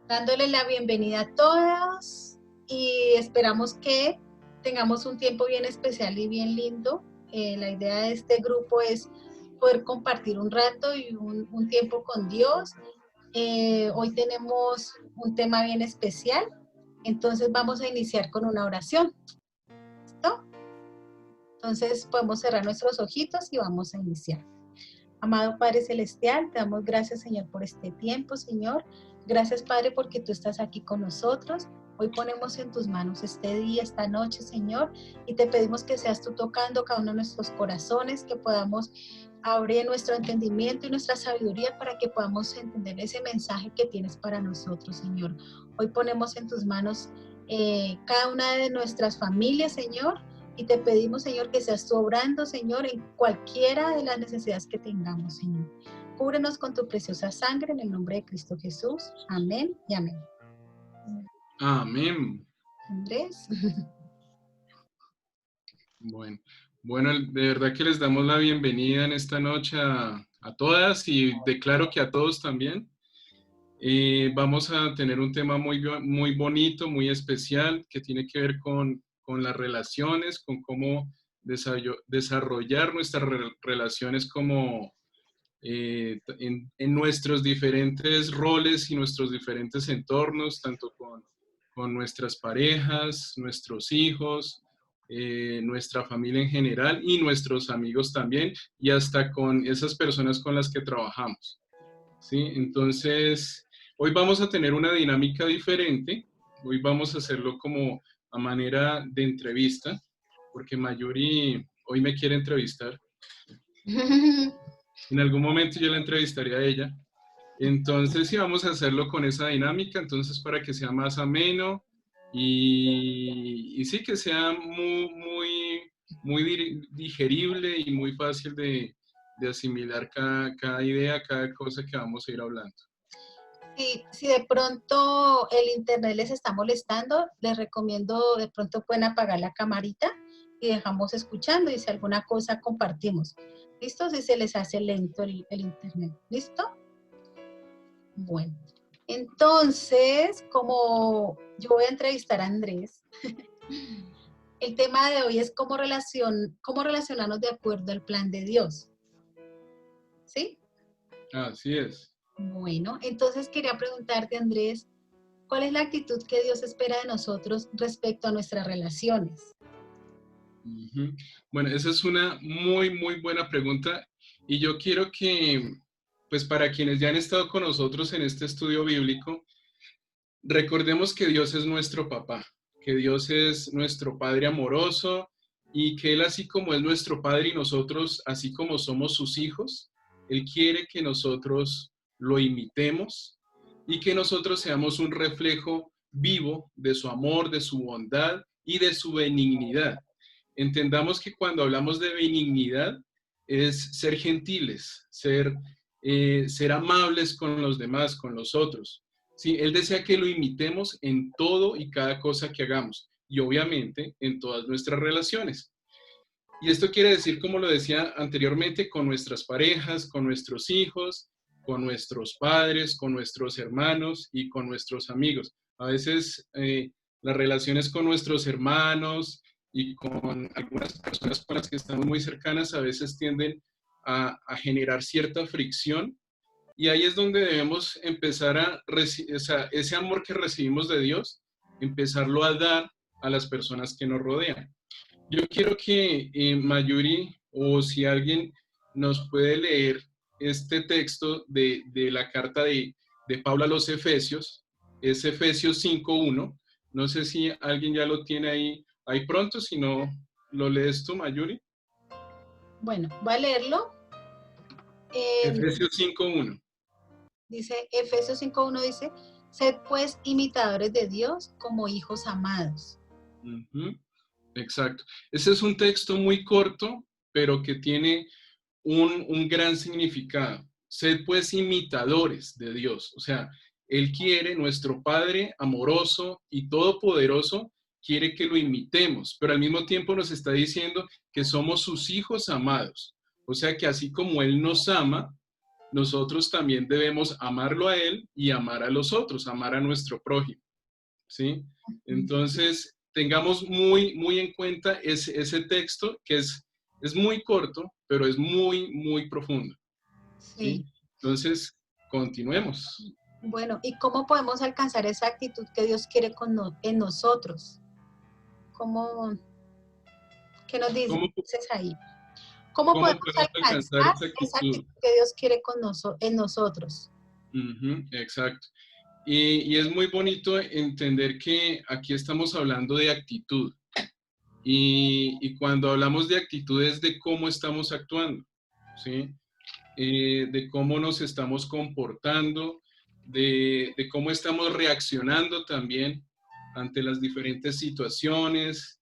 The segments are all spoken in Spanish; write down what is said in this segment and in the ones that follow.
dándole la bienvenida a todos y esperamos que tengamos un tiempo bien especial y bien lindo. La idea de este grupo es poder compartir un rato y un tiempo con Dios. Hoy tenemos un tema bien especial, entonces vamos a iniciar con una oración. ¿Listo? Entonces podemos cerrar nuestros ojitos y vamos a iniciar. Amado Padre Celestial, te damos gracias, Señor, por este tiempo, Señor. Gracias, Padre, porque tú estás aquí con nosotros. Hoy ponemos en tus manos este día, esta noche, Señor, y te pedimos que seas tú tocando cada uno de nuestros corazones, que podamos abrir nuestro entendimiento y nuestra sabiduría para que podamos entender ese mensaje que tienes para nosotros, Señor. Hoy ponemos en tus manos cada una de nuestras familias, Señor, y te pedimos, Señor, que seas tú obrando, Señor, en cualquiera de las necesidades que tengamos, Señor. Cúbrenos con tu preciosa sangre en el nombre de Cristo Jesús. Amén y amén. Amén. Andrés. Bueno, de verdad que les damos la bienvenida en esta noche a todas y declaro que a todos también. Vamos a tener un tema muy bonito, muy especial, que tiene que ver con las relaciones, con cómo desarrollar nuestras relaciones como en nuestros diferentes roles y nuestros diferentes entornos, tanto con nuestras parejas, nuestros hijos, nuestra familia en general y nuestros amigos también, y hasta con esas personas con las que trabajamos, ¿sí? Entonces, hoy vamos a tener una dinámica diferente. Hoy vamos a hacerlo como a manera de entrevista, porque Mayuri hoy me quiere entrevistar. En algún momento yo la entrevistaré a ella. Entonces, sí, vamos a hacerlo con esa dinámica, entonces para que sea más ameno y sí, que sea muy digerible y muy fácil de asimilar cada idea, cada cosa que vamos a ir hablando. Si de pronto el internet les está molestando, les recomiendo, de pronto pueden apagar la camarita y dejamos escuchando, y si alguna cosa compartimos. ¿Listo? Si se les hace lento el internet. ¿Listo? Bueno, entonces, como yo voy a entrevistar a Andrés, el tema de hoy es cómo relacionarnos de acuerdo al plan de Dios. ¿Sí? Así es. Bueno, entonces quería preguntarte, Andrés, ¿cuál es la actitud que Dios espera de nosotros respecto a nuestras relaciones? Bueno, esa es una muy buena pregunta y yo quiero que, pues para quienes ya han estado con nosotros en este estudio bíblico, recordemos que Dios es nuestro papá, que Dios es nuestro Padre amoroso y que Él, así como es nuestro Padre y nosotros, así como somos sus hijos, Él quiere que nosotros lo imitemos y que nosotros seamos un reflejo vivo de su amor, de su bondad y de su benignidad. Entendamos que cuando hablamos de benignidad es ser gentiles, ser amables con los demás, con los otros. Sí, Él desea que lo imitemos en todo y cada cosa que hagamos y obviamente en todas nuestras relaciones. Y esto quiere decir, como lo decía anteriormente, con nuestras parejas, con nuestros hijos, con nuestros padres, con nuestros hermanos y con nuestros amigos. A veces las relaciones con nuestros hermanos y con algunas personas con las que estamos muy cercanas a veces tienden a generar cierta fricción, y ahí es donde debemos empezar o sea, ese amor que recibimos de Dios, empezarlo a dar a las personas que nos rodean. Yo quiero que Mayuri, o si alguien nos puede leer este texto de la carta de Pablo a los Efesios, es Efesios 5:1. No sé si alguien ya lo tiene ahí pronto, si no, ¿lo lees tú, Mayuri? Bueno, voy a leerlo. Efesios 5:1. Dice, Efesios 5:1 dice, sed pues imitadores de Dios como hijos amados. Exacto. Ese es un texto muy corto, pero que tiene un gran significado. Sed pues imitadores de Dios. O sea, Él quiere, nuestro Padre amoroso y todopoderoso, quiere que lo imitemos, pero al mismo tiempo nos está diciendo que somos sus hijos amados. O sea que así como Él nos ama, nosotros también debemos amarlo a Él y amar a los otros, amar a nuestro prójimo, ¿sí? Entonces, tengamos muy en cuenta ese texto que es muy corto, pero es muy profundo, ¿sí? Sí. Entonces, continuemos. Bueno, ¿y cómo podemos alcanzar esa actitud que Dios quiere en nosotros? ¿Cómo, qué nos dices ¿Cómo, ahí? ¿Cómo cómo podemos podemos alcanzar alcanzar esa esa actitud? actitud que Dios quiere en nosotros? Ujú, exacto. Y es muy bonito entender que aquí estamos hablando de actitud. Y cuando hablamos de actitud es de cómo estamos actuando, ¿sí? De cómo nos estamos comportando, de cómo estamos reaccionando también ante las diferentes situaciones,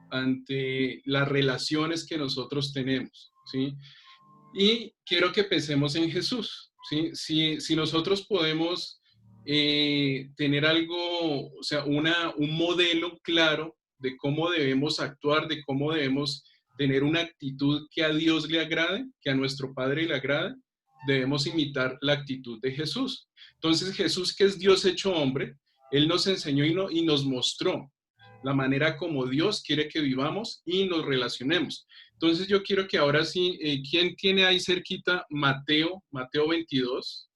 ante las relaciones que nosotros tenemos, ¿sí? Y quiero que pensemos en Jesús, ¿sí? Si nosotros podemos tener algo, o sea, un modelo claro de cómo debemos actuar, de cómo debemos tener una actitud que a Dios le agrade, que a nuestro Padre le agrade, debemos imitar la actitud de Jesús. Entonces Jesús, que es Dios hecho hombre, Él nos enseñó y nos mostró la manera como Dios quiere que vivamos y nos relacionemos. Entonces yo quiero que ahora sí, ¿quién tiene ahí cerquita Mateo 22?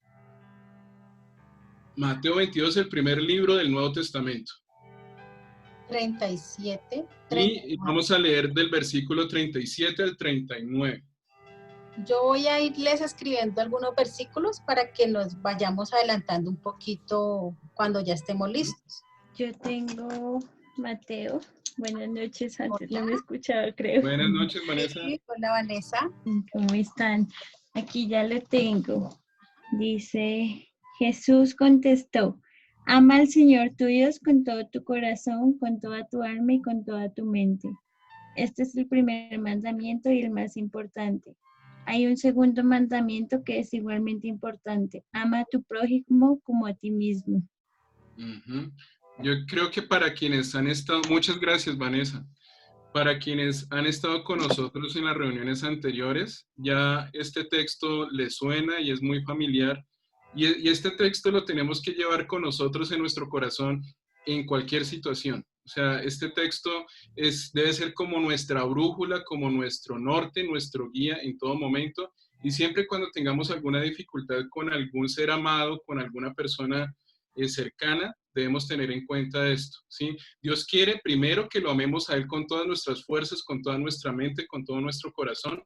Mateo 22, el primer libro del Nuevo Testamento. 37, Y 39. vamos a leer del versículo 37 al 39. Yo voy a irles escribiendo algunos versículos para que nos vayamos adelantando un poquito cuando ya estemos listos. Yo tengo Mateo. Buenas noches, antes Hola. no me escuchaba, creo. Buenas noches, Vanessa. Sí, hola Vanessa. ¿Cómo están? Aquí ya lo tengo. Dice, Jesús contestó, ama al Señor tu Dios con todo tu corazón, con toda tu alma y con toda tu mente. Este es el primer mandamiento y el más importante. Hay un segundo mandamiento que es igualmente importante. Ama a tu prójimo como a ti mismo. Uh-huh. Yo creo que para quienes han estado, muchas gracias, Vanessa. Para quienes han estado con nosotros en las reuniones anteriores, ya este texto les suena y es muy familiar. Y este texto lo tenemos que llevar con nosotros en nuestro corazón en cualquier situación. O sea, este texto debe ser como nuestra brújula, como nuestro norte, nuestro guía en todo momento. Y siempre cuando tengamos alguna dificultad con algún ser amado, con alguna persona cercana, debemos tener en cuenta esto, ¿sí? Dios quiere primero que lo amemos a Él con todas nuestras fuerzas, con toda nuestra mente, con todo nuestro corazón.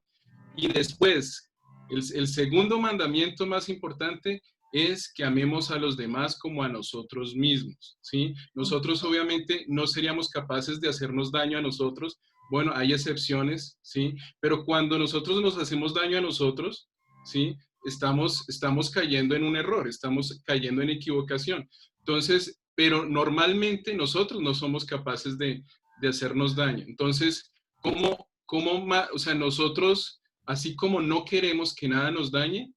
Y después, el segundo mandamiento más importante es que amemos a los demás como a nosotros mismos, ¿sí? Nosotros obviamente no seríamos capaces de hacernos daño a nosotros. Bueno, hay excepciones, ¿sí? Pero cuando nosotros nos hacemos daño a nosotros, ¿sí? Estamos cayendo en un error, estamos cayendo en equivocación. Entonces, pero normalmente nosotros no somos capaces de hacernos daño. Entonces, o sea, nosotros, así como no queremos que nada nos dañe,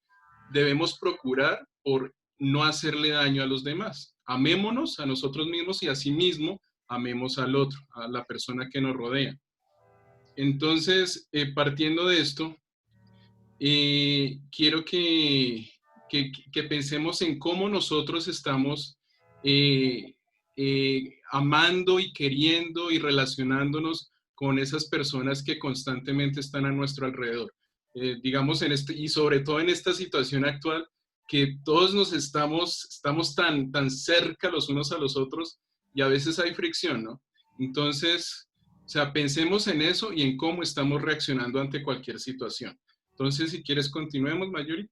debemos procurar por no hacerle daño a los demás. Amémonos a nosotros mismos y asimismo amemos al otro, a la persona que nos rodea. Entonces, partiendo de esto, quiero que pensemos en cómo nosotros estamos amando y queriendo y relacionándonos con esas personas que constantemente están a nuestro alrededor. Digamos, y sobre todo en esta situación actual, que todos estamos tan cerca los unos a los otros y a veces hay fricción, ¿no? Entonces, o sea, pensemos en eso y en cómo estamos reaccionando ante cualquier situación. Entonces, si quieres, continuemos, Mayuri.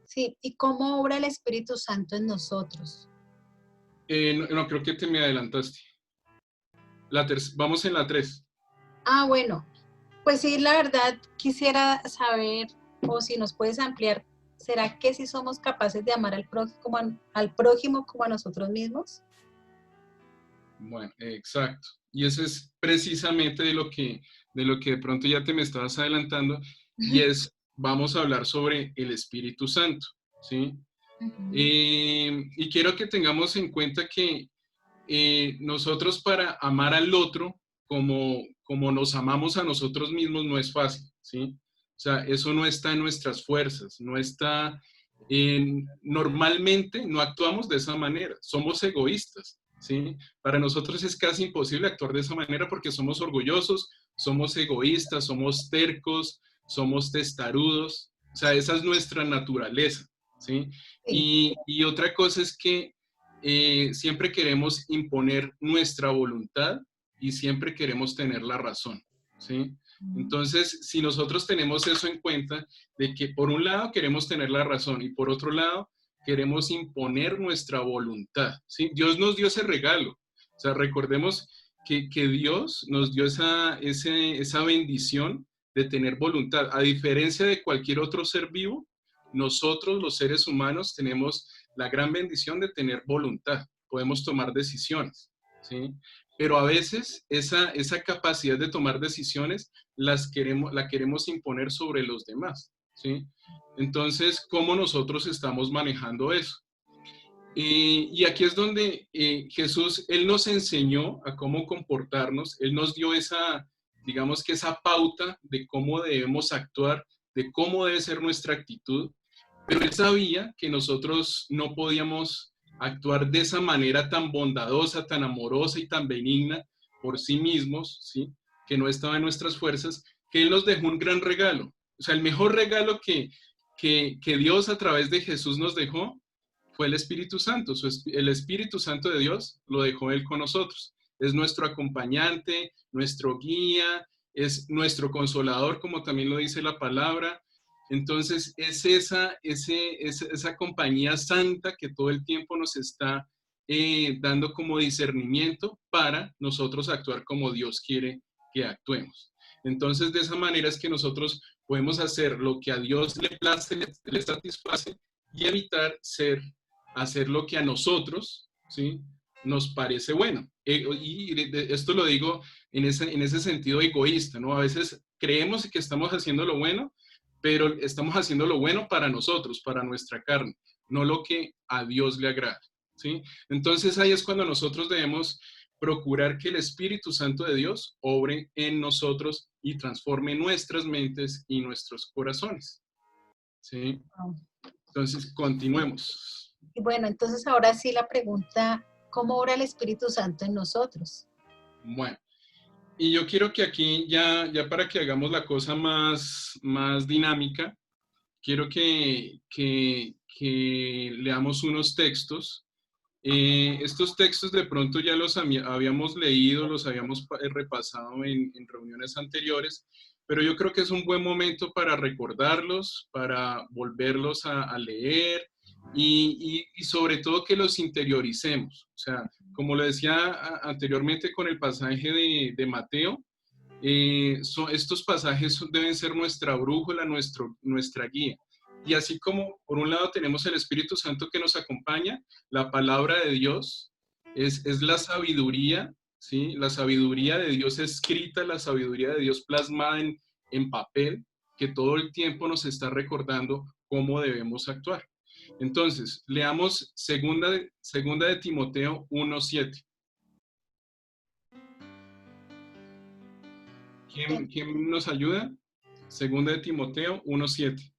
Sí, ¿y cómo obra el Espíritu Santo en nosotros? No, creo que te me adelantaste. Vamos en la 3. Ah, bueno, pues sí, la verdad quisiera saber, o si nos puedes ampliar, ¿será que sí somos capaces de amar al prójimo como a nosotros mismos? Bueno, exacto. Y eso es precisamente de lo que de pronto ya te me estabas adelantando, y vamos a hablar sobre el Espíritu Santo, ¿sí? Y quiero que tengamos en cuenta que nosotros para amar al otro como nos amamos a nosotros mismos no es fácil, ¿sí? O sea, eso no está en nuestras fuerzas, no está normalmente no actuamos de esa manera, somos egoístas, ¿sí? Para nosotros es casi imposible actuar de esa manera porque somos orgullosos, somos egoístas, somos tercos, somos testarudos, o sea, esa es nuestra naturaleza, ¿sí? Sí. Y otra cosa es que siempre queremos imponer nuestra voluntad y siempre queremos tener la razón, ¿sí? Entonces, si nosotros tenemos eso en cuenta, de que por un lado queremos tener la razón y por otro lado queremos imponer nuestra voluntad, ¿sí? Dios nos dio ese regalo. O sea, recordemos que Dios nos dio esa bendición de tener voluntad. A diferencia de cualquier otro ser vivo, nosotros los seres humanos tenemos la gran bendición de tener voluntad. Podemos tomar decisiones, ¿sí? Pero a veces esa capacidad de tomar decisiones la queremos imponer sobre los demás, ¿sí? Entonces, ¿cómo nosotros estamos manejando eso? Y aquí es donde Jesús, Él nos enseñó a cómo comportarnos, Él nos dio digamos que esa pauta de cómo debemos actuar, de cómo debe ser nuestra actitud, pero Él sabía que nosotros no podíamos actuar de esa manera tan bondadosa, tan amorosa y tan benigna por sí mismos, ¿sí? Que no estaba en nuestras fuerzas, que Él nos dejó un gran regalo. O sea, el mejor regalo que Dios a través de Jesús nos dejó fue el Espíritu Santo. El Espíritu Santo de Dios lo dejó Él con nosotros. Es nuestro acompañante, nuestro guía, es nuestro consolador, como también lo dice la palabra. Entonces, es esa compañía santa que todo el tiempo nos está dando como discernimiento para nosotros actuar como Dios quiere que actuemos. Entonces, de esa manera es que nosotros podemos hacer lo que a Dios le place, le satisface y evitar hacer lo que a nosotros, ¿sí? Nos parece bueno. Esto lo digo en ese sentido egoísta, ¿no? A veces creemos que estamos haciendo lo bueno, pero estamos haciendo lo bueno para nosotros, para nuestra carne, no lo que a Dios le agrada, ¿sí? Entonces ahí es cuando nosotros debemos procurar que el Espíritu Santo de Dios obre en nosotros y transforme nuestras mentes y nuestros corazones, ¿sí? Entonces, continuemos. Y bueno, entonces ahora sí la pregunta, ¿cómo obra el Espíritu Santo en nosotros? Bueno, y yo quiero que aquí, ya para que hagamos la cosa más dinámica, quiero que leamos unos textos. Estos textos de pronto ya los habíamos leído, los habíamos repasado en reuniones anteriores, pero yo creo que es un buen momento para recordarlos, para volverlos a leer y sobre todo que los interioricemos. O sea, como lo decía anteriormente con el pasaje de Mateo, estos pasajes deben ser nuestra brújula, nuestra guía. Y así como por un lado tenemos el Espíritu Santo que nos acompaña, la palabra de Dios es la sabiduría, ¿sí? La sabiduría de Dios escrita, la sabiduría de Dios plasmada en papel, que todo el tiempo nos está recordando cómo debemos actuar. Entonces, leamos segunda de Timoteo 1:7. ¿Quién nos ayuda? Segunda de Timoteo 1:7.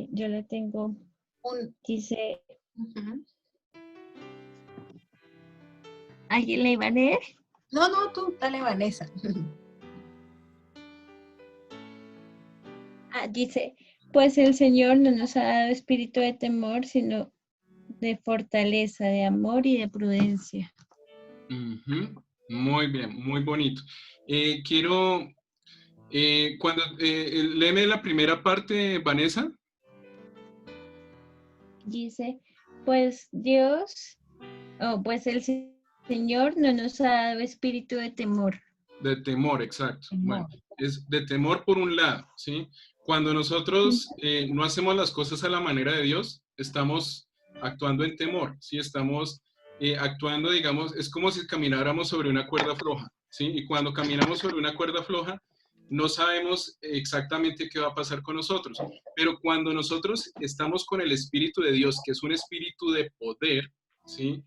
Yo la tengo. Dice, Uh-huh. ¿alguien la iba a leer? No, tú, dale, Vanessa. Dice, pues el Señor no nos ha dado espíritu de temor, sino de fortaleza, de amor y de prudencia. Uh-huh. Muy bien, muy bonito. Léeme la primera parte, Vanessa. Dice, pues pues el Señor no nos ha dado espíritu de temor. De temor, exacto. Temor. Bueno, es de temor por un lado, ¿sí? Cuando nosotros no hacemos las cosas a la manera de Dios, estamos actuando en temor, ¿sí? Estamos actuando, digamos, es como si camináramos sobre una cuerda floja, ¿sí? Y cuando caminamos sobre una cuerda floja, no sabemos exactamente qué va a pasar con nosotros. Pero cuando nosotros estamos con el Espíritu de Dios, que es un espíritu de poder, ¿sí?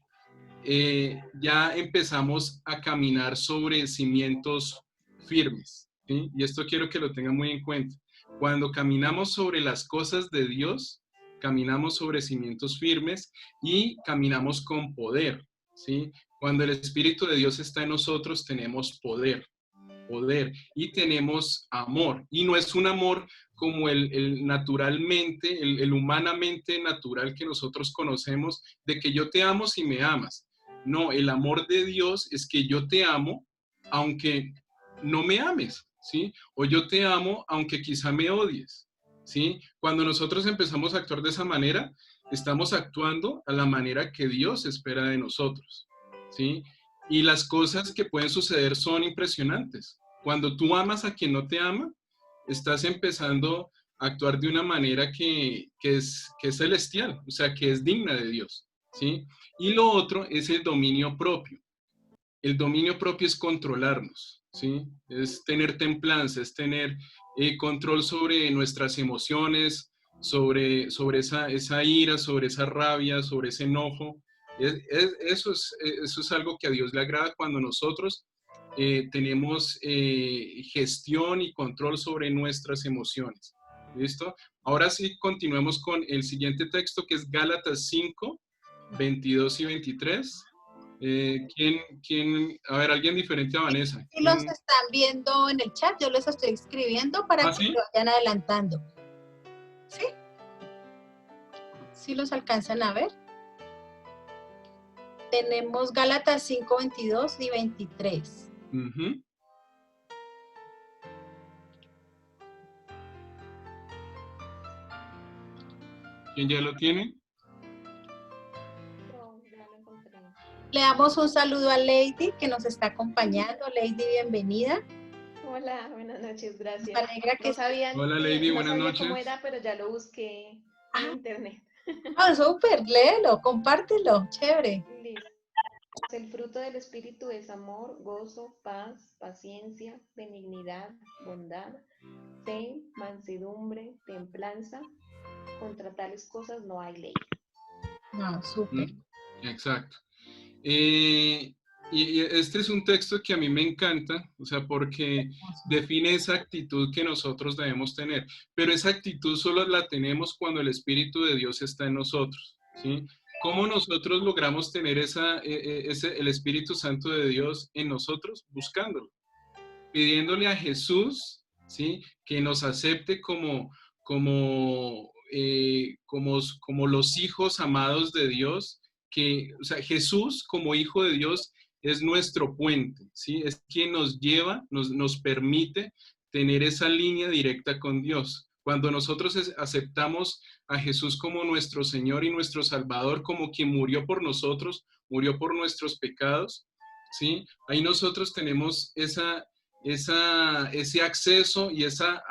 Ya empezamos a caminar sobre cimientos firmes. ¿sí? Y esto quiero que lo tengan muy en cuenta. Cuando caminamos sobre las cosas de Dios, caminamos sobre cimientos firmes y caminamos con poder, ¿sí? Cuando el Espíritu de Dios está en nosotros, tenemos poder y tenemos amor. Y no es un amor como el naturalmente, el humanamente natural que nosotros conocemos, de que yo te amo si me amas. No, el amor de Dios es que yo te amo aunque no me ames, ¿sí? O yo te amo aunque quizá me odies, ¿sí? Cuando nosotros empezamos a actuar de esa manera, estamos actuando a la manera que Dios espera de nosotros, ¿sí? Y las cosas que pueden suceder son impresionantes. Cuando tú amas a quien no te ama, estás empezando a actuar de una manera que es celestial, o sea, que es digna de Dios, ¿sí? Y lo otro es el dominio propio. El dominio propio es controlarnos, ¿sí? Es tener templanza, es tener control sobre nuestras emociones, sobre esa ira, sobre esa rabia, sobre ese enojo. Eso es algo que a Dios le agrada cuando nosotros tenemos gestión y control sobre nuestras emociones. ¿Listo? Ahora sí, continuemos con el siguiente texto, que es Gálatas 5, 22 y 23. A ver, alguien diferente a Vanessa. Y los están viendo en el chat, yo les estoy escribiendo para que ¿Sí? se vayan adelantando. ¿Sí? ¿Sí los alcanzan a ver? Tenemos Gálatas 5, 22 y 23. Uh-huh. ¿Quién ya lo tiene? Le damos un saludo a Lady que nos está acompañando. Lady, bienvenida. Hola, buenas noches, gracias. Me alegra que no sabía, Hola Lady, no buenas sabía noches. cómo era, pero ya lo busqué en internet. Ah, súper, léelo, compártelo, chévere. Listo. El fruto del Espíritu es amor, gozo, paz, paciencia, benignidad, bondad, fe, mansedumbre, templanza. Contra tales cosas no hay ley. No, súper. Exacto. Y este es un texto que a mí me encanta, o sea, porque define esa actitud que nosotros debemos tener, pero esa actitud solo la tenemos cuando el Espíritu de Dios está en nosotros, ¿sí? ¿Cómo nosotros logramos tener el Espíritu Santo de Dios en nosotros? Buscándolo, pidiéndole a Jesús, ¿sí? Que nos acepte como los hijos amados de Dios, o sea, Jesús como hijo de Dios es nuestro puente, ¿sí? Es quien nos lleva, nos permite tener esa línea directa con Dios. Cuando nosotros aceptamos a Jesús como nuestro Señor y nuestro Salvador, como quien murió por nosotros, murió por nuestros pecados, ¿sí? Ahí nosotros tenemos ese acceso y esa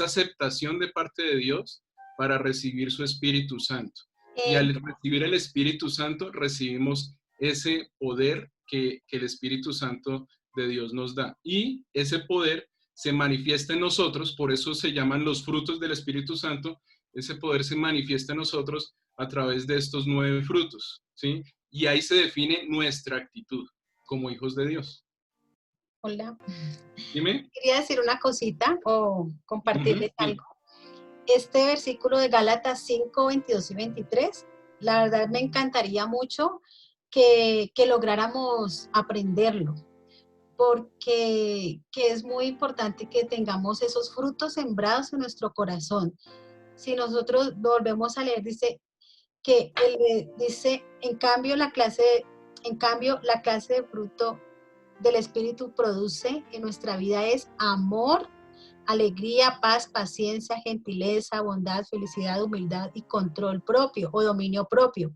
aceptación de parte de Dios para recibir su Espíritu Santo. Y al recibir el Espíritu Santo, recibimos ese poder que el Espíritu Santo de Dios nos da. Y ese poder se manifiesta en nosotros, por eso se llaman los frutos del Espíritu Santo. Ese poder se manifiesta en nosotros a través de estos 9 frutos, ¿sí? Y ahí se define nuestra actitud como hijos de Dios. Hola. Dime. Quería decir una cosita o compartirles algo. Este versículo de Gálatas 5, 22 y 23, la verdad me encantaría mucho que lográramos aprenderlo, porque es muy importante que tengamos esos frutos sembrados en nuestro corazón. Si nosotros volvemos a leer, dice que en cambio la clase de fruto del Espíritu produce en nuestra vida es amor, alegría, paz, paciencia, gentileza, bondad, felicidad, humildad y control propio o dominio propio.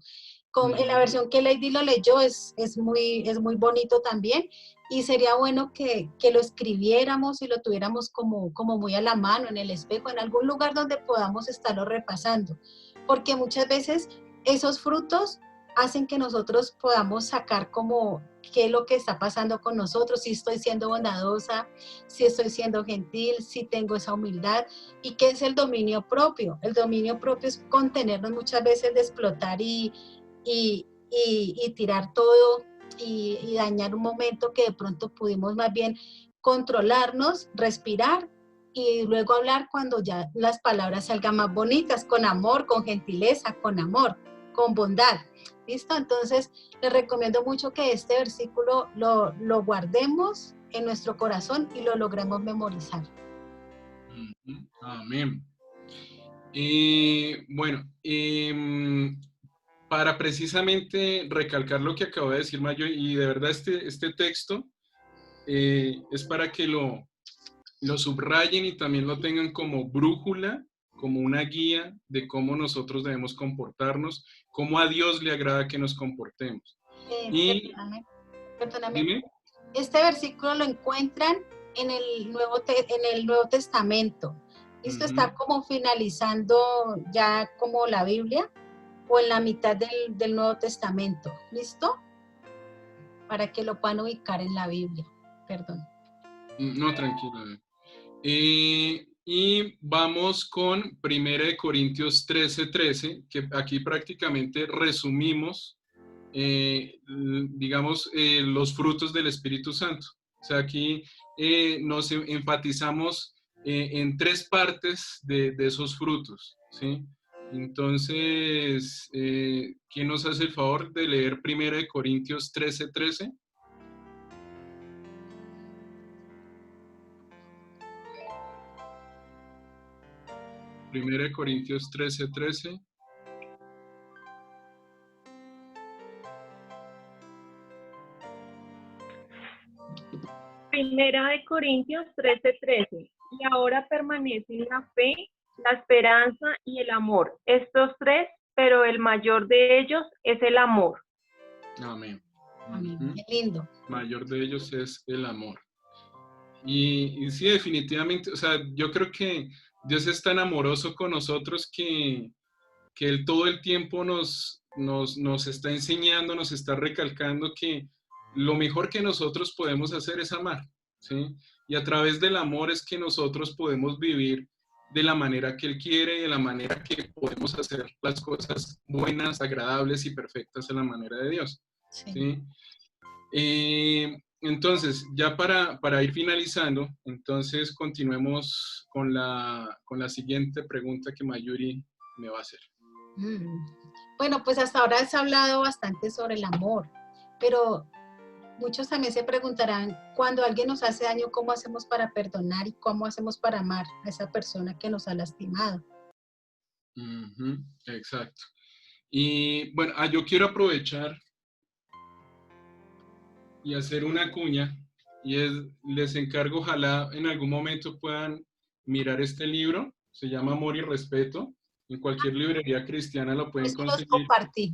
En la versión que Lady lo leyó es muy bonito también, y sería bueno que lo escribiéramos y lo tuviéramos como muy a la mano, en el espejo, en algún lugar donde podamos estarlo repasando, porque muchas veces esos frutos hacen que nosotros podamos sacar como qué es lo que está pasando con nosotros, si estoy siendo bondadosa, si estoy siendo gentil, si tengo esa humildad. ¿Y qué es el dominio propio? El dominio propio es contenernos muchas veces de explotar y tirar todo y dañar un momento que de pronto pudimos más bien controlarnos, respirar y luego hablar cuando ya las palabras salgan más bonitas, con amor, con gentileza, con amor, con bondad. ¿Listo? Entonces, les recomiendo mucho que este versículo lo guardemos en nuestro corazón y lo logremos memorizar. Amén. Bueno, para precisamente recalcar lo que acabo de decir Mayo, y de verdad este texto es para que lo subrayen y también lo tengan como brújula, como una guía de cómo nosotros debemos comportarnos, cómo a Dios le agrada que nos comportemos. Y, Perdóname. dime. Este versículo lo encuentran en el Nuevo Testamento. Esto está como finalizando ya como la Biblia o en la mitad del Nuevo Testamento. ¿Listo? Para que lo puedan ubicar en la Biblia. Perdón. No, tranquilo. Y vamos con 1 Corintios 13:13, que aquí prácticamente resumimos, digamos, los frutos del Espíritu Santo. O sea, aquí nos enfatizamos en 3 partes de esos frutos, ¿sí? Entonces, ¿quién nos hace el favor de leer 1 Corintios 13:13? Primera de Corintios 13:13. Primera de Corintios 13:13. Y ahora permanecen la fe, la esperanza y el amor. Estos 3, pero el mayor de ellos es el amor. Amén. Amén. Qué lindo. Mayor de ellos es el amor. Y sí, definitivamente, o sea, yo creo que Dios es tan amoroso con nosotros que Él todo el tiempo nos está enseñando, nos está recalcando que lo mejor que nosotros podemos hacer es amar, ¿sí? Y a través del amor es que nosotros podemos vivir de la manera que Él quiere, de la manera que podemos hacer las cosas buenas, agradables y perfectas a la manera de Dios, ¿sí? Entonces, ya para ir finalizando, entonces continuemos con la siguiente pregunta que Mayuri me va a hacer. Bueno, pues hasta ahora se ha hablado bastante sobre el amor, pero muchos también se preguntarán, cuando alguien nos hace daño, ¿cómo hacemos para perdonar y cómo hacemos para amar a esa persona que nos ha lastimado? Exacto. Y bueno, yo quiero aprovechar y hacer una cuña, y les encargo, ojalá en algún momento puedan mirar este libro, se llama Amor y Respeto, en cualquier librería cristiana lo pueden conseguir. Los compartí.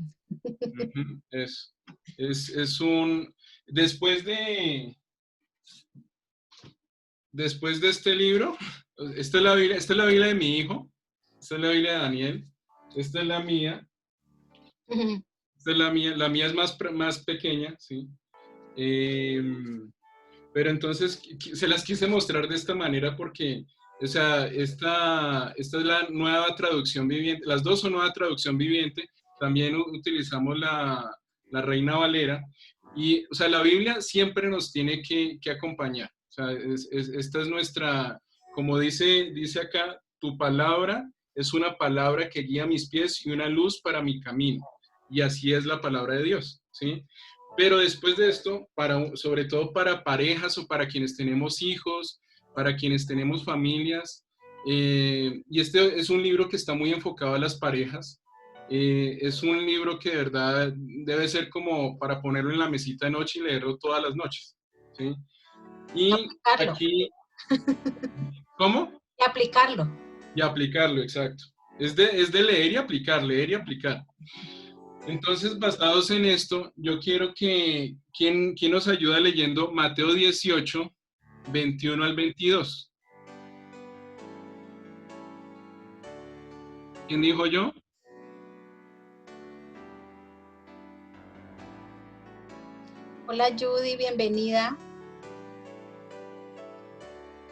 Es un, después de este libro, esta es la Biblia de mi hijo, esta es la Biblia de Daniel, esta es la mía, esta es la mía es más pequeña, ¿sí? Pero entonces se las quise mostrar de esta manera porque, o sea, esta es la nueva traducción viviente, las dos son nueva traducción viviente, también utilizamos la Reina Valera, y, o sea, la Biblia siempre nos tiene que acompañar, o sea, esta es nuestra, como dice acá, tu palabra es una palabra que guía mis pies y una luz para mi camino, y así es la palabra de Dios, ¿sí? Pero después de esto, sobre todo para parejas o para quienes tenemos hijos, para quienes tenemos familias, y este es un libro que está muy enfocado a las parejas, es un libro que de verdad debe ser como para ponerlo en la mesita de noche y leerlo todas las noches, ¿sí? Y aplicarlo. Aquí, ¿cómo? Y aplicarlo. Y aplicarlo, exacto. Es de leer y aplicar. Entonces, basados en esto, yo quiero que, ¿quién nos ayuda leyendo Mateo 18, 21 al 22? ¿Quién dijo yo? Hola Judy, bienvenida.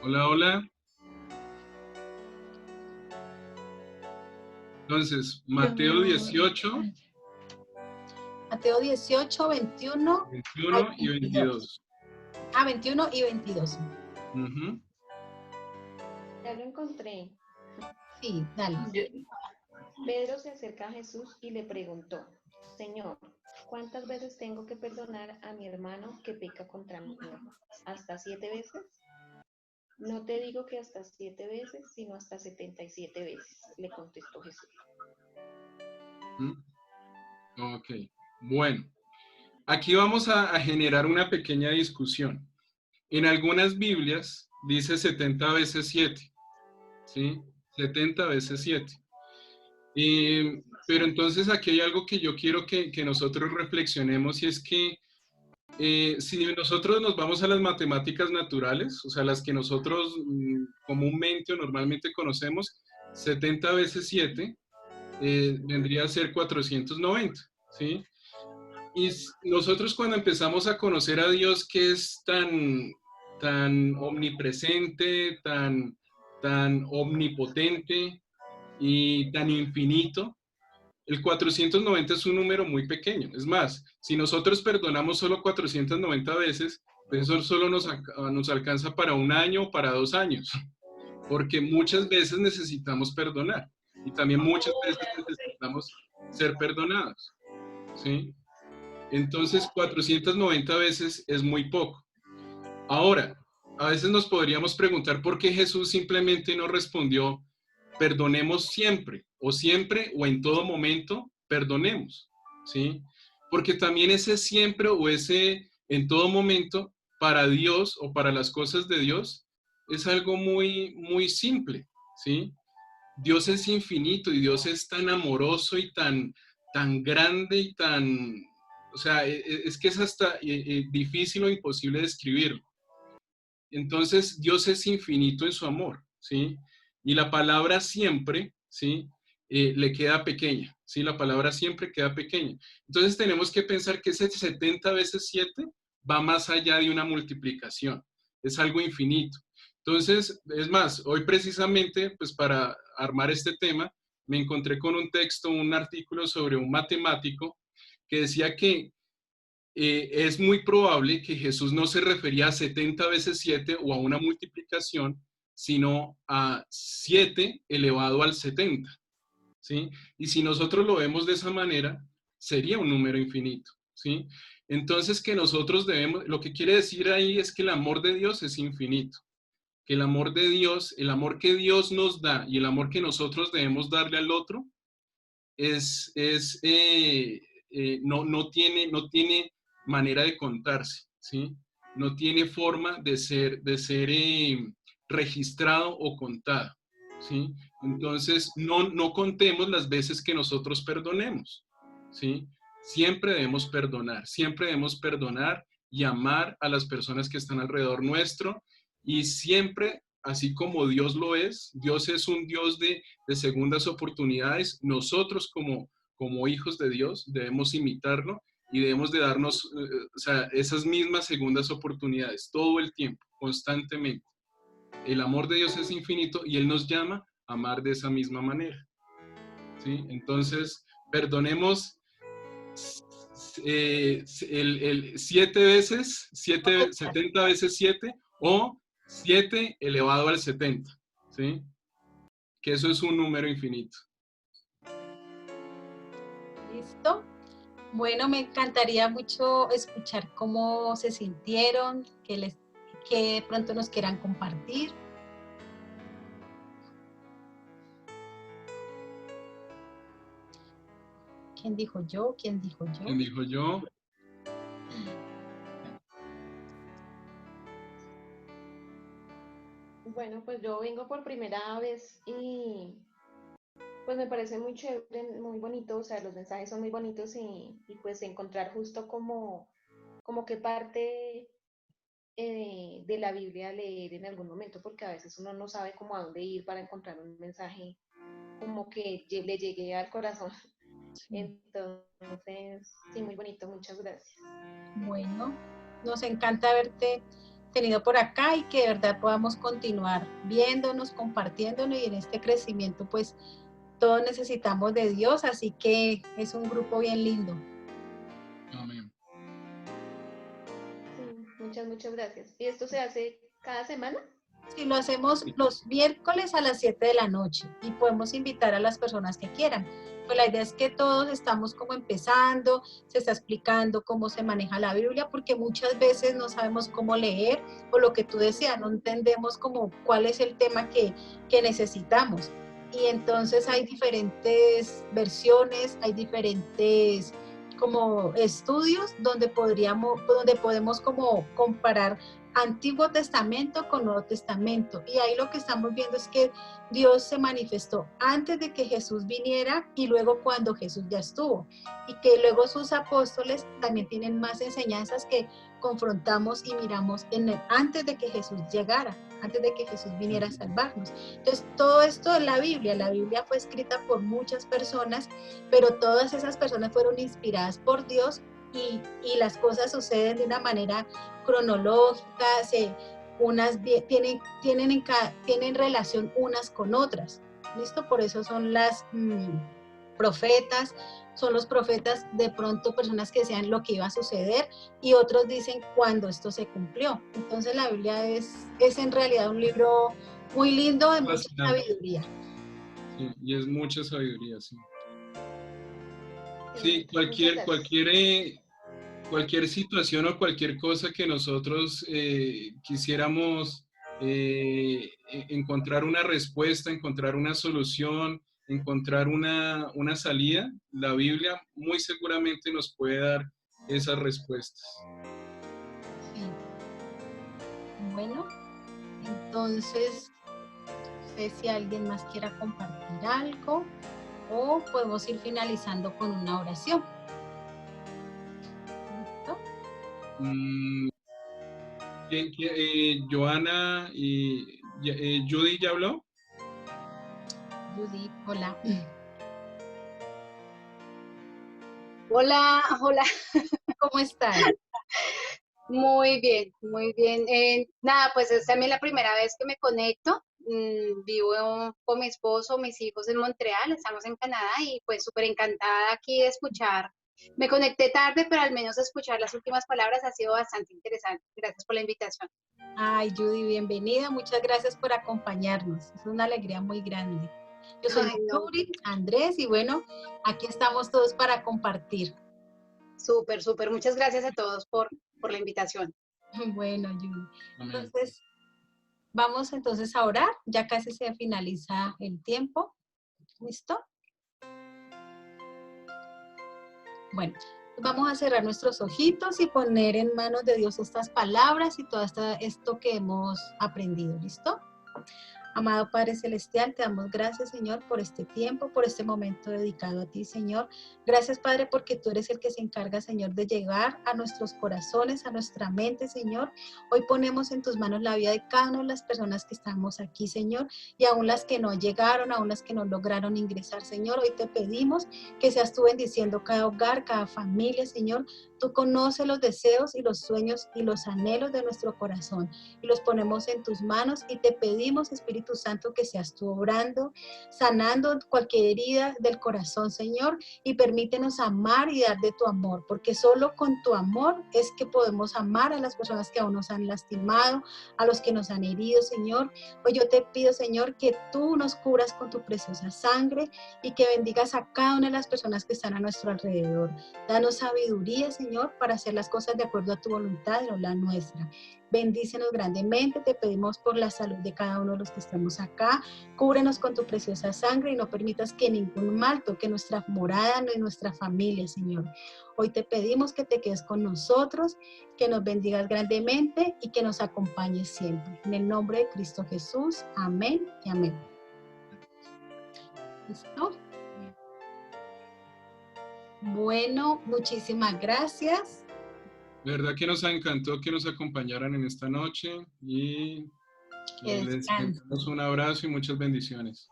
Hola, hola. Entonces, Mateo 18. Mateo 18, 21 y 22. 21 y 22. Ujú. Ya lo encontré. Sí, dale. Pedro se acerca a Jesús y le preguntó, Señor, ¿cuántas veces tengo que perdonar a mi hermano que peca contra mí? ¿Hasta 7 veces? No te digo que hasta 7 veces, sino hasta 77 veces, le contestó Jesús. Ok, bueno, aquí vamos a generar una pequeña discusión. En algunas Biblias dice 70 veces 7, ¿sí? 70 veces 7. Pero entonces aquí hay algo que yo quiero que nosotros reflexionemos y es que si nosotros nos vamos a las matemáticas naturales, o sea, las que nosotros comúnmente o normalmente conocemos, 70 veces 7 vendría a ser 490, ¿sí? Y nosotros cuando empezamos a conocer a Dios que es tan omnipresente, tan omnipotente y tan infinito, el 490 es un número muy pequeño. Es más, si nosotros perdonamos solo 490 veces, pues eso solo nos alcanza para un año o para 2 años, porque muchas veces necesitamos perdonar y también muchas veces necesitamos ser perdonados, ¿sí? Entonces, 490 veces es muy poco. Ahora, a veces nos podríamos preguntar por qué Jesús simplemente no respondió, perdonemos siempre o en todo momento, perdonemos, ¿sí? Porque también ese siempre o ese en todo momento para Dios o para las cosas de Dios es algo muy, muy simple, ¿sí? Dios es infinito y Dios es tan amoroso y tan grande y o sea, es que es hasta difícil o imposible describirlo. Entonces, Dios es infinito en su amor, ¿sí? Y la palabra siempre, ¿sí? Le queda pequeña, ¿sí? La palabra siempre queda pequeña. Entonces, tenemos que pensar que ese 70 veces 7 va más allá de una multiplicación, es algo infinito. Entonces, es más, hoy precisamente, pues para armar este tema, me encontré con un texto, un artículo sobre un matemático que decía que es muy probable que Jesús no se refería a 70 veces 7 o a una multiplicación, sino a 7 elevado al 70, ¿sí? Y si nosotros lo vemos de esa manera, sería un número infinito, ¿sí? Entonces que nosotros debemos, lo que quiere decir ahí es que el amor de Dios es infinito, que el amor de Dios, el amor que Dios nos da y el amor que nosotros debemos darle al otro no tiene manera de contarse, ¿sí? No tiene forma de ser registrado o contado, ¿sí? Entonces, no contemos las veces que nosotros perdonemos, ¿sí? Siempre debemos perdonar y amar a las personas que están alrededor nuestro y siempre, así como Dios lo es, Dios es un Dios de segundas oportunidades, nosotros como hijos de Dios debemos imitarlo y debemos de darnos o sea, esas mismas segundas oportunidades todo el tiempo, constantemente. El amor de Dios es infinito y Él nos llama a amar de esa misma manera, ¿sí? Entonces, perdonemos el 7 veces, 70 veces 7 o 7 elevado al 70, ¿sí? Que eso es un número infinito. ¿Listo? Bueno, me encantaría mucho escuchar cómo se sintieron, que de pronto nos quieran compartir. ¿Quién dijo yo? ¿Quién dijo yo? ¿Quién dijo yo? Bueno, pues yo vengo por primera vez y pues me parece muy chévere, muy bonito, o sea, los mensajes son muy bonitos y pues encontrar justo como qué parte de la Biblia leer en algún momento, porque a veces uno no sabe cómo a dónde ir para encontrar un mensaje como que le llegue al corazón. Entonces, sí, muy bonito, muchas gracias. Bueno, nos encanta haberte tenido por acá y que de verdad podamos continuar viéndonos, compartiéndonos y en este crecimiento pues todos necesitamos de Dios, así que es un grupo bien lindo. Amén. Sí, muchas gracias. Y esto se hace ¿Cada semana? Sí, lo hacemos los miércoles a las 7 de la noche y podemos invitar a las personas que quieran. Pues la idea es que todos estamos como empezando, se está explicando cómo se maneja la Biblia, porque muchas veces no sabemos cómo leer o lo que tú decías, no entendemos como cuál es el tema que necesitamos. Y entonces hay diferentes versiones, hay diferentes como estudios donde podemos como comparar Antiguo Testamento con Nuevo Testamento. Y ahí lo que estamos viendo es que Dios se manifestó antes de que Jesús viniera y luego cuando Jesús ya estuvo. Y que luego sus apóstoles también tienen más enseñanzas que confrontamos y miramos antes de que Jesús llegara, antes de que Jesús viniera a salvarnos. Entonces, todo esto en la Biblia fue escrita por muchas personas, pero todas esas personas fueron inspiradas por Dios y las cosas suceden de una manera cronológica, tienen relación unas con otras. ¿Listo? Por eso son las profetas, son los profetas de pronto personas que decían lo que iba a suceder y otros dicen cuándo esto se cumplió. Entonces la Biblia es en realidad un libro muy lindo de mucha sabiduría. Sí, y es mucha sabiduría, sí. Sí, Sí, muchas cualquier situación o cualquier cosa que nosotros quisiéramos encontrar una respuesta, encontrar una solución, encontrar una salida, la Biblia muy seguramente nos puede dar esas respuestas. Sí. Bueno, entonces, no sé si alguien más quiera compartir algo o podemos ir finalizando con una oración. ¿Listo? Joana y Judy ya habló. Judy, hola. Hola, hola. ¿Cómo estás? Muy bien, muy bien. Nada, pues es también la primera vez que me conecto. Vivo con mi esposo, mis hijos en Montreal, estamos en Canadá y pues súper encantada aquí de escuchar. Me conecté tarde, pero al menos escuchar las últimas palabras ha sido bastante interesante. Gracias por la invitación. Ay, Judy, bienvenida. Muchas gracias por acompañarnos. Es una alegría muy grande. Yo soy Yuri, Andrés, y bueno, aquí estamos todos para compartir. Súper, súper. Muchas gracias a todos por la invitación. Bueno, Judy. Entonces, vamos entonces a orar. Ya casi se finaliza el tiempo. ¿Listo? Bueno, vamos a cerrar nuestros ojitos y poner en manos de Dios estas palabras y todo esto que hemos aprendido. ¿Listo? Amado Padre Celestial, te damos gracias, Señor, por este tiempo, por este momento dedicado a ti, Señor. Gracias, Padre, porque tú eres el que se encarga, Señor, de llegar a nuestros corazones, a nuestra mente, Señor. Hoy ponemos en tus manos la vida de cada una de las personas que estamos aquí, Señor, y aún las que no llegaron, aún las que no lograron ingresar, Señor. Hoy te pedimos que seas tú bendiciendo cada hogar, cada familia, Señor. Tú conoces los deseos y los sueños y los anhelos de nuestro corazón y los ponemos en tus manos y te pedimos, Espíritu Santo, que seas tú obrando, sanando cualquier herida del corazón, Señor, y permítenos amar y dar de tu amor, porque solo con tu amor es que podemos amar a las personas que aún nos han lastimado, a los que nos han herido, Señor. Hoy yo te pido, Señor, que tú nos cubras con tu preciosa sangre y que bendigas a cada una de las personas que están a nuestro alrededor. Danos sabiduría, Señor, para hacer las cosas de acuerdo a tu voluntad y no la nuestra. Bendícenos grandemente, te pedimos por la salud de cada uno de los que estamos acá. Cúbrenos con tu preciosa sangre y no permitas que ningún mal toque nuestra morada ni nuestra familia, Señor. Hoy te pedimos que te quedes con nosotros, que nos bendigas grandemente y que nos acompañes siempre. En el nombre de Cristo Jesús, amén y amén. ¿Listo? Bueno, muchísimas gracias. De verdad que nos encantó que nos acompañaran en esta noche y les enviamos un abrazo y muchas bendiciones.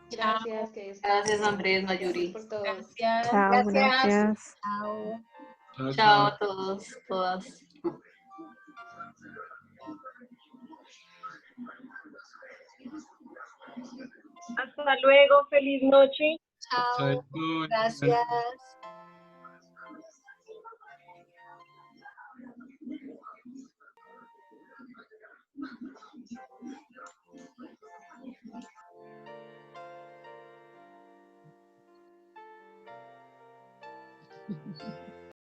Gracias, que gracias, Andrés, Mayuri. Por todo. Gracias. Chao, gracias. Chao. Chao, Chao a todos, todas. Hasta luego, feliz noche. Chao. Gracias.